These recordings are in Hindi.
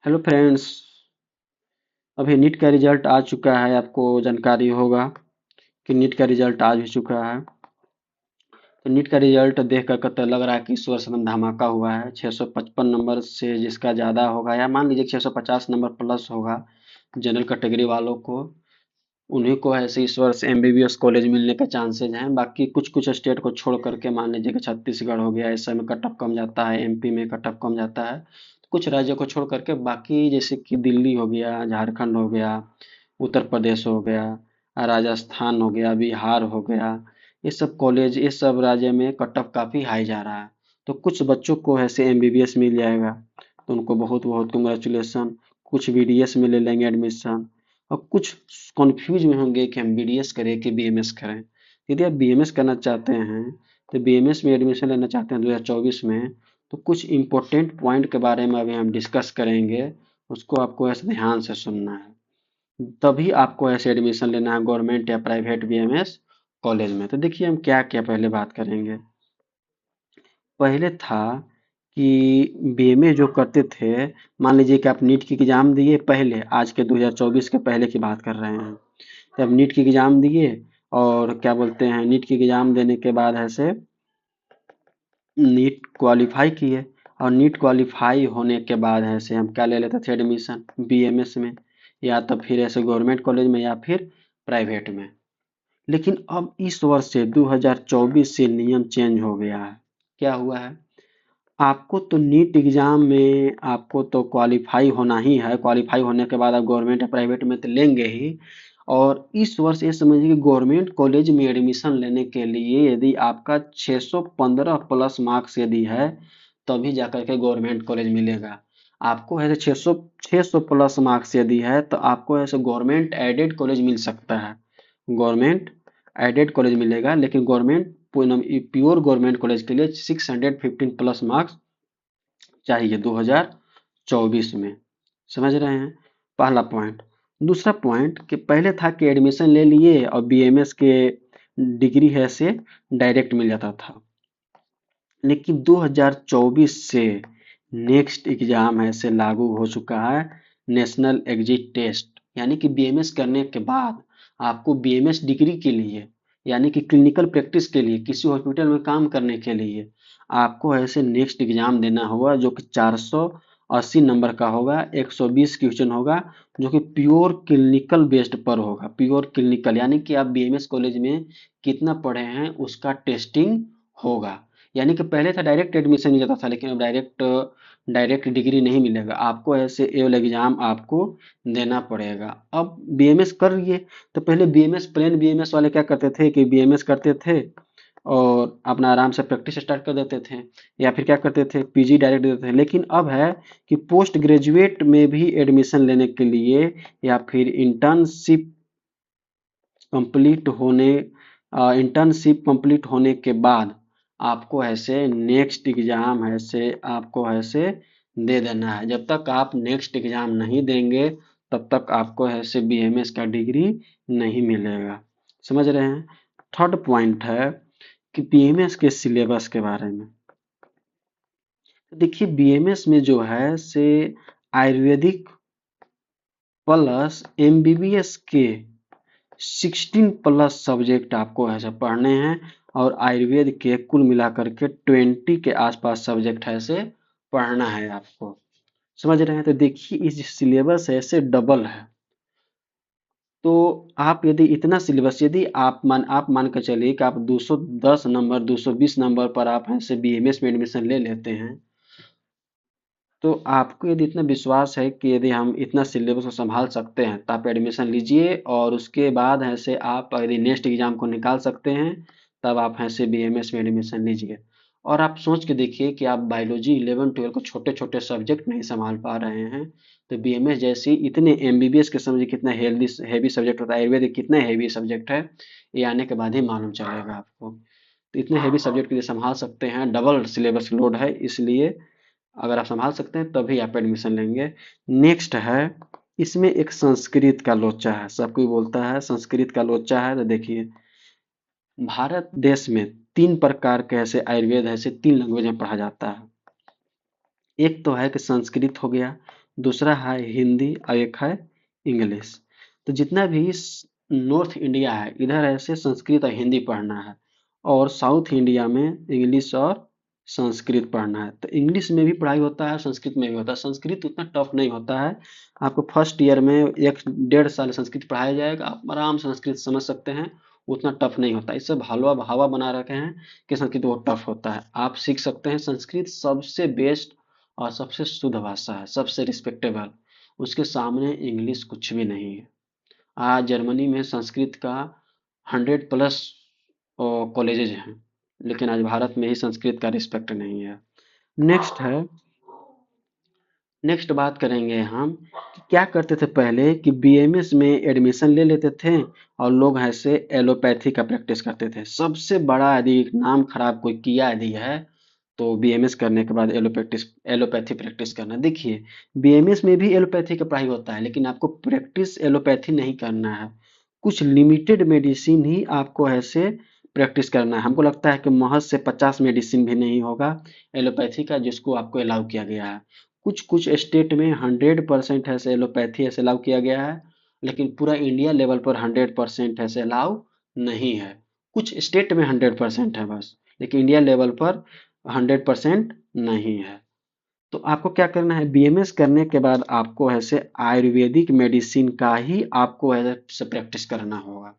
Hello friends. अभी नीट का रिजल्ट आ चुका है। आपको जानकारी होगा कि नीट का रिजल्ट आ भी चुका है। तो नीट का रिजल्ट देख कर तो लग रहा है कि इस वर्ष में धमाका हुआ है। 655 नंबर से जिसका ज़्यादा होगा या मान लीजिए 650 नंबर प्लस होगा जनरल कैटेगरी वालों को, उन्हीं को ऐसे इस वर्ष एमबीबीएस कॉलेज मिलने के चांसेज हैं। बाकी कुछ कुछ स्टेट को छोड़ करके मान लीजिए कि छत्तीसगढ़ हो गया, इस समय कट ऑफ कम जाता है, एमपी में कट ऑफ कम जाता है। कुछ राज्यों को छोड़ करके बाकी जैसे कि दिल्ली हो गया, झारखंड हो गया, उत्तर प्रदेश हो गया, राजस्थान हो गया, बिहार हो गया, ये सब कॉलेज ये सब राज्य में कट ऑफ काफ़ी हाई जा रहा है। तो कुछ बच्चों को ऐसे एमबीबीएस मिल जाएगा, तो उनको बहुत बहुत कंग्रेचुलेसन। कुछ बीडीएस में ले लेंगे एडमिशन, और कुछ कन्फ्यूज में होंगे कि हम बीडीएस करें कि बीएमएस करें। यदि आप बीएमएस करना चाहते हैं, तो बीएमएस में एडमिशन लेना चाहते हैं 2024 में, तो कुछ इम्पोर्टेंट पॉइंट के बारे में अभी हम डिस्कस करेंगे। उसको आपको ऐसे ध्यान से सुनना है, तभी आपको ऐसे एडमिशन लेना है गवर्नमेंट या प्राइवेट बीएमएस कॉलेज में। तो देखिए हम क्या क्या पहले बात करेंगे। पहले था कि बीएमए जो करते थे, मान लीजिए कि आप नीट की एग्जाम दिए पहले, आज के 2024 के पहले की बात कर रहे हैं। तब नीट की एग्जाम दिए, और क्या बोलते हैं, नीट की एग्जाम देने के बाद ऐसे नीट क्वालिफाई किए, और नीट क्वालिफाई होने के बाद ऐसे हम क्या ले लेते थे एडमिशन बीएमएस में, या तो फिर ऐसे गवर्नमेंट कॉलेज में या फिर प्राइवेट में। लेकिन अब इस वर्ष से 2024 से नियम चेंज हो गया है। क्या हुआ है, आपको तो नीट एग्जाम में आपको तो क्वालिफाई होना ही है। क्वालिफाई होने के बाद आप गवर्नमेंट या प्राइवेट में तो लेंगे ही। और इस वर्ष ये समझिए कि गवर्नमेंट कॉलेज में एडमिशन लेने के लिए यदि आपका 615 प्लस मार्क्स यदि है, तभी जाकर के गवर्नमेंट कॉलेज मिलेगा। आपको ऐसे 600 प्लस मार्क्स यदि है तो आपको ऐसे गवर्नमेंट एडेड कॉलेज मिल सकता है। गवर्नमेंट एडेड कॉलेज मिलेगा, लेकिन गवर्नमेंट प्योर गवर्नमेंट कॉलेज के लिए 615 प्लस मार्क्स चाहिए 2024 में। समझ रहे हैं, पहला पॉइंट। दूसरा पॉइंट कि पहले था कि एडमिशन ले लिए और बीएमएस के डिग्री है से डायरेक्ट मिल जाता था। लेकिन 2024 से नेक्स्ट एग्जाम है से लागू हो चुका है, नेशनल एग्जिट टेस्ट। यानी कि बीएमएस करने के बाद आपको बीएमएस डिग्री के लिए, यानी कि क्लिनिकल प्रैक्टिस के लिए, किसी हॉस्पिटल में काम करने के लिए आपको ऐसे नेक्स्ट एग्जाम देना होगा, जो कि 480 नंबर का होगा, 120 क्वेश्चन होगा, जो कि प्योर क्लिनिकल बेस्ड पर होगा। प्योर क्लिनिकल यानी कि आप बीएमएस कॉलेज में कितना पढ़े हैं उसका टेस्टिंग होगा। यानी कि पहले था डायरेक्ट एडमिशन मिल जाता था, लेकिन अब डायरेक्ट डायरेक्ट डिग्री नहीं मिलेगा आपको, ऐसे ए वाला एग्जाम आपको देना पड़ेगा। अब बीएमएस कर लिए, तो पहले बीएमएस प्लेन बीएमएस वाले क्या करते थे कि बीएमएस करते थे और अपना आराम से प्रैक्टिस स्टार्ट कर देते थे, या फिर क्या करते थे पीजी डायरेक्ट देते थे। लेकिन अब है कि पोस्ट ग्रेजुएट में भी एडमिशन लेने के लिए, या फिर इंटर्नशिप कंप्लीट होने के बाद आपको ऐसे नेक्स्ट एग्जाम ऐसे आपको ऐसे दे देना है। जब तक आप नेक्स्ट एग्जाम नहीं देंगे, तब तक आपको ऐसे बीएमएस का डिग्री नहीं मिलेगा। समझ रहे हैं। थर्ड पॉइंट है कि बीएमएस के सिलेबस के बारे में। देखिए बीएमएस में जो है से आयुर्वेदिक प्लस एमबीबीएस के 16 प्लस सब्जेक्ट आपको ऐसे पढ़ने हैं, और आयुर्वेद के कुल मिलाकर के 20 के आसपास सब्जेक्ट ऐसे पढ़ना है आपको। समझ रहे हैं। तो देखिए इस सिलेबस ऐसे डबल है। तो आप यदि इतना सिलेबस, यदि आप मान कर चलिए कि आप 210 नंबर 220 नंबर पर आप ऐसे बीएमएस में एडमिशन ले लेते हैं, तो आपको यदि इतना विश्वास है कि यदि हम इतना सिलेबस को संभाल सकते हैं, तो आप एडमिशन लीजिए, और उसके बाद ऐसे आप यदि नेक्स्ट एग्जाम को निकाल सकते हैं, तब आप ऐसे बीएमएस में एडमिशन लीजिए। और आप सोच के देखिए कि आप बायोलॉजी 11 12 को छोटे छोटे सब्जेक्ट नहीं संभाल पा रहे हैं, तो बीएमएस जैसी इतने एमबीबीएस के समझिए कितना हेल्दी हैवी सब्जेक्ट होता है, आयुर्वेदिक कितना हैवी सब्जेक्ट है, ये आने के बाद ही मालूम चलेगा आपको। तो इतने हैवी सब्जेक्ट के लिए संभाल सकते हैं, डबल सिलेबस लोड है, इसलिए अगर आप संभाल सकते हैं तभी आप एडमिशन लेंगे। नेक्स्ट है, इसमें एक संस्कृत का लोचा है, सब कोई बोलता है संस्कृत का लोचा है। तो देखिए भारत देश में 3 प्रकार के ऐसे आयुर्वेद ऐसे 3 लैंग्वेज में पढ़ा जाता है। एक तो है कि संस्कृत हो गया, दूसरा है हिंदी और एक है इंग्लिश। तो जितना भी नॉर्थ इंडिया है इधर ऐसे संस्कृत और हिंदी पढ़ना है, और साउथ इंडिया में इंग्लिश और संस्कृत पढ़ना है। तो इंग्लिश में भी पढ़ाई होता है, संस्कृत में भी होता है। संस्कृत उतना टफ नहीं होता है, आपको फर्स्ट ईयर में 1 डेढ़ साल संस्कृत पढ़ाया जाएगा, आप आराम से संस्कृत समझ सकते हैं, उतना टफ नहीं होता। इससे हलवा हवा बना रखे हैं कि संस्कृत बहुत टफ होता है, आप सीख सकते हैं। संस्कृत सबसे बेस्ट और सबसे शुद्ध भाषा है, सबसे रिस्पेक्टेबल, उसके सामने इंग्लिश कुछ भी नहीं है। आज जर्मनी में संस्कृत का 100+ कॉलेजेज हैं, लेकिन आज भारत में ही संस्कृत का रिस्पेक्ट नहीं है। नेक्स्ट है, नेक्स्ट बात करेंगे हम कि क्या करते थे पहले कि बीएमएस में एडमिशन ले लेते थे और लोग ऐसे एलोपैथी का प्रैक्टिस करते थे। सबसे बड़ा यदि नाम खराब कोई किया यदि है तो बीएमएस करने के बाद एलोपैथी प्रैक्टिस करना। देखिए, बीएमएस में भी एलोपैथी का पढ़ाई होता है, लेकिन आपको प्रैक्टिस एलोपैथी नहीं करना है, कुछ लिमिटेड मेडिसिन ही आपको ऐसे प्रैक्टिस करना है। हमको लगता है कि महज से 50 मेडिसिन भी नहीं होगा एलोपैथी का जिसको आपको अलाउ किया गया है। कुछ कुछ स्टेट में 100% ऐसे एलोपैथी ऐसे अलाउ किया गया है, लेकिन पूरा इंडिया लेवल पर 100% ऐसे अलाउ नहीं है। कुछ स्टेट में 100% है बस, लेकिन इंडिया लेवल पर 100% नहीं है। तो आपको क्या करना है, बीएमएस करने के बाद आपको ऐसे आयुर्वेदिक मेडिसिन का ही आपको ऐसे प्रैक्टिस करना होगा।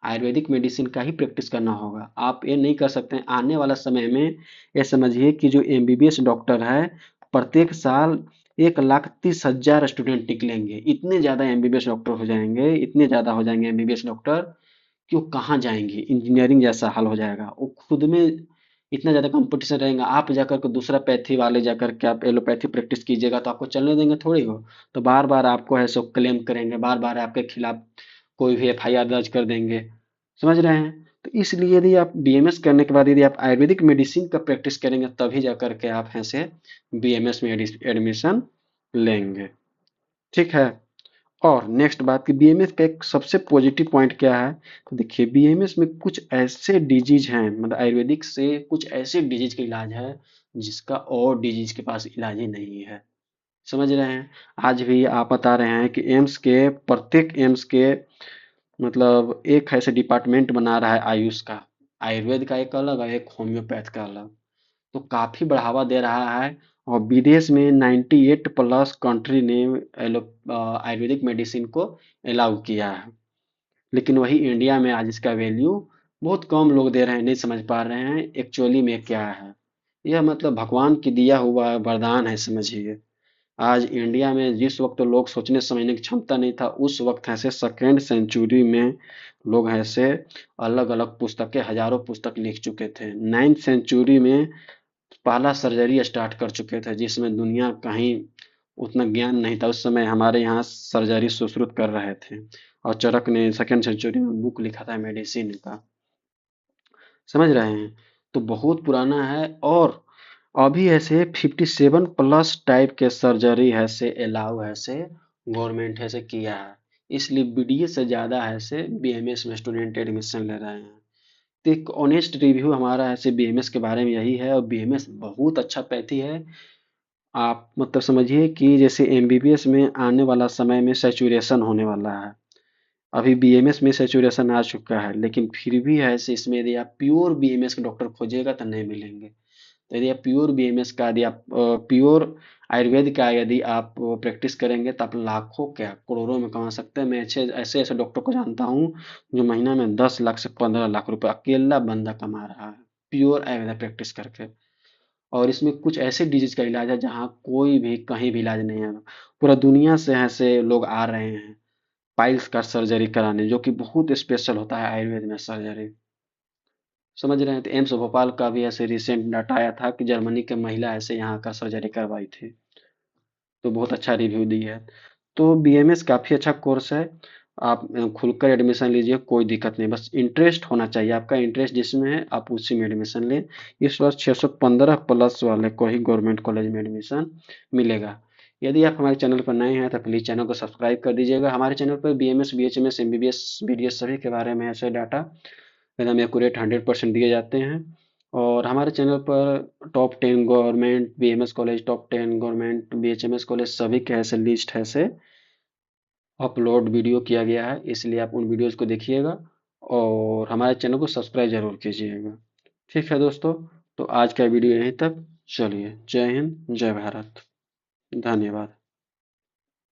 आयुर्वेदिक मेडिसिन का ही प्रैक्टिस करना होगा। आप ये नहीं कर सकते हैं। आने वाला समय में ये समझिए कि जो एमबीबीएस डॉक्टर है, प्रत्येक साल 1,30,000 स्टूडेंट निकलेंगे। इतने ज़्यादा एमबीबीएस डॉक्टर हो जाएंगे, इतने ज़्यादा हो जाएंगे एमबीबीएस डॉक्टर कि वो कहाँ जाएंगे, इंजीनियरिंग जैसा हाल हो जाएगा। वो खुद में इतना ज़्यादा कंपटीशन रहेगा, आप जाकर के दूसरा पैथी वाले जाकर के आप एलोपैथी प्रैक्टिस कीजिएगा तो आपको चलने देंगे थोड़ी हो। तो बार बार आपको ऐसे क्लेम करेंगे, बार बार आपके खिलाफ कोई भी एफआईआर दर्ज कर देंगे। समझ रहे हैं? तो इसलिए यदि आप बीएमएस करने के बाद यदि आप आयुर्वेदिक मेडिसिन का प्रैक्टिस करेंगे तभी जा करके आप ऐसे बीएमएस में एडमिशन लेंगे। ठीक है। और नेक्स्ट बात कि बीएमएस का एक सबसे पॉजिटिव पॉइंट क्या है, तो देखिए बीएमएस में कुछ ऐसे डिजीज हैं, मतलब आयुर्वेदिक से कुछ ऐसे डिजीज का इलाज है जिसका और डिजीज के पास इलाज ही नहीं है। समझ रहे हैं? आज भी आप बता रहे हैं कि एम्स के प्रत्येक एम्स के मतलब एक ऐसे डिपार्टमेंट बना रहा है आयुष का, आयुर्वेद का एक अलग है, एक होम्योपैथ का अलग। तो काफी बढ़ावा दे रहा है, और विदेश में 98+ कंट्री ने आयुर्वेदिक मेडिसिन को अलाउ किया है। लेकिन वही इंडिया में आज इसका वैल्यू बहुत कम लोग दे रहे हैं, नहीं समझ पा रहे हैं एक्चुअली में क्या है। यह मतलब भगवान की दिया हुआ वरदान है समझिए। आज इंडिया में जिस वक्त लोग सोचने समझने की क्षमता नहीं था, उस वक्त ऐसे सेकेंड सेंचुरी में लोग ऐसे अलग अलग पुस्तकें, हजारों पुस्तक लिख चुके थे। 9th सेंचुरी में पहला सर्जरी स्टार्ट कर चुके थे, जिसमें दुनिया कहीं उतना ज्ञान नहीं था। उस समय हमारे यहाँ सर्जरी सुश्रुत कर रहे थे, और चरक ने सेकेंड सेंचुरी में बुक लिखा था मेडिसिन का। समझ रहे हैं? तो बहुत पुराना है, और अभी ऐसे 57+ टाइप के सर्जरी ऐसे अलाउ ऐसे गवर्नमेंट ऐसे किया है। इसलिए बीडीए से ज़्यादा ऐसे बीएमएस में स्टूडेंट एडमिशन ले रहे हैं। तो एक ऑनेस्ट रिव्यू हमारा ऐसे बीएमएस के बारे में यही है, और बीएमएस बहुत अच्छा पैथी है। आप मतलब समझिए कि जैसे एमबीबीएस में आने वाला समय में सैचुरेशन होने वाला है, अभी बीएमएस में सैचुरेशन आ चुका है, लेकिन फिर भी ऐसे इसमें यदि आप प्योर बीएमएस के डॉक्टर खोजिएगा तो नहीं मिलेंगे। तो यदि आप प्योर बीएमएस का, यदि आप प्योर आयुर्वेद का यदि आप प्रैक्टिस करेंगे तो आप लाखों क्या करोड़ों में कमा सकते हैं। मैं अच्छे ऐसे ऐसे डॉक्टर को जानता हूँ जो महीना में 10 लाख से 15 लाख रुपए अकेला बंदा कमा रहा है प्योर आयुर्वेदा प्रैक्टिस करके। और इसमें कुछ ऐसे डिजीज का इलाज है जहाँ कोई भी कहीं भी इलाज नहीं है। पूरा दुनिया से ऐसे लोग आ रहे हैं पाइल्स का सर्जरी कराने, जो कि बहुत स्पेशल होता है आयुर्वेद में सर्जरी। समझ रहे हैं? तो एम्स भोपाल का भी ऐसे रिसेंट डाटा आया था कि जर्मनी के महिला ऐसे यहाँ का सर्जरी करवाई थी, तो बहुत अच्छा रिव्यू दी है। तो बीएमएस काफ़ी अच्छा कोर्स है, आप खुलकर एडमिशन लीजिए, कोई दिक्कत नहीं, बस इंटरेस्ट होना चाहिए, आपका इंटरेस्ट जिसमें है आप उसी में एडमिशन लें। इस वर्ष 615+ वाले को ही गवर्नमेंट कॉलेज में एडमिशन मिलेगा। यदि आप हमारे चैनल पर नए हैं तो प्लीज़ चैनल को सब्सक्राइब कर दीजिएगा। हमारे चैनल पर बीएमएस, बीएचएमएस, एमबीबीएस, बीडीएस सभी के बारे में ऐसे डाटा एकदम एक्यूरेट 100% दिए जाते हैं। और हमारे चैनल पर top 10 government BMS college, top 10 government BHMS college सभी का ऐसे लिस्ट है से अपलोड वीडियो किया गया है, इसलिए आप उन वीडियोज़ को देखिएगा और हमारे चैनल को सब्सक्राइब जरूर कीजिएगा। ठीक है दोस्तों, तो आज का वीडियो यहीं तक। चलिए, जय हिंद, जय भारत, धन्यवाद।